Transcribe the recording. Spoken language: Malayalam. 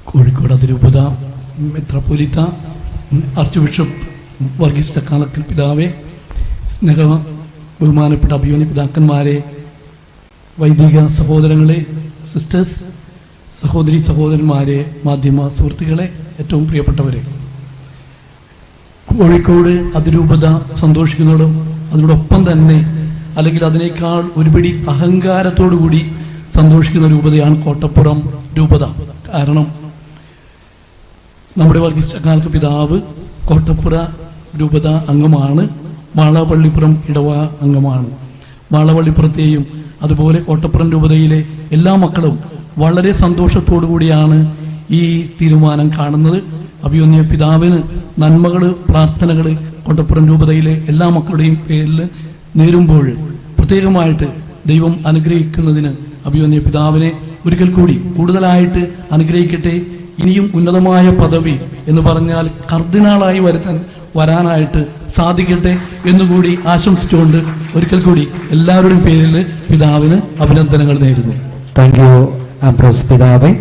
കോഴിക്കോട് അതിരൂപത മെത്രാപ്പൊലീത്ത ആർച്ച് ബിഷപ്പ് വർഗീസ് ചക്കാലക്കൽ പിതാവെ, സ്നേഹ ബഹുമാനപ്പെട്ട അഭിമന്യ പിതാക്കന്മാരെ, വൈദിക സഹോദരങ്ങളെ, സിസ്റ്റേഴ്സ്, സഹോദരി സഹോദരന്മാരെ, മാധ്യമ സുഹൃത്തുക്കളെ, ഏറ്റവും പ്രിയപ്പെട്ടവരെ, കോഴിക്കോട് അതിരൂപത സന്തോഷിക്കുന്നതും അതിനോടൊപ്പം തന്നെ അല്ലെങ്കിൽ അതിനേക്കാൾ ഒരുപടി അഹങ്കാരത്തോടുകൂടി സന്തോഷിക്കുന്ന രൂപതയാണ് കോട്ടപ്പുറം രൂപത. കാരണം നമ്മുടെ വർഗീസ് ചക്കാലക്കൽ പിതാവ് കോട്ടപ്പുറ രൂപത അംഗമാണ്, മാളപ്പള്ളിപ്പുറം ഇടവ അംഗമാണ്. മാളപ്പള്ളിപ്പുറത്തെയും അതുപോലെ കോട്ടപ്പുറം രൂപതയിലെ എല്ലാ മക്കളും വളരെ സന്തോഷത്തോടു കൂടിയാണ് ഈ തീരുമാനം കാണുന്നത്. അഭിമന്യ പിതാവിന് നന്മകൾ, പ്രാർത്ഥനകൾ കോട്ടപ്പുറം രൂപതയിലെ എല്ലാ മക്കളുടെയും പേരിൽ നേരുമ്പോൾ പ്രത്യേകമായിട്ട് ദൈവം അനുഗ്രഹിക്കുന്നതിന് അഭിമന്യ പിതാവിനെ ഒരിക്കൽ കൂടി കൂടുതലായിട്ട് അനുഗ്രഹിക്കട്ടെ. ഇനിയും ഉന്നതമായ പദവി എന്ന് പറഞ്ഞാൽ കർദിനാളായി വരാനായിട്ട് സാധിക്കട്ടെ എന്നുകൂടി ആശംസിച്ചുകൊണ്ട് ഒരിക്കൽ കൂടി എല്ലാവരുടെയും പേരിൽ പിതാവിന് അഭിനന്ദനങ്ങൾ നേരുന്നു. താങ്ക് യു ആംബ്രോസ് പിതാവേ.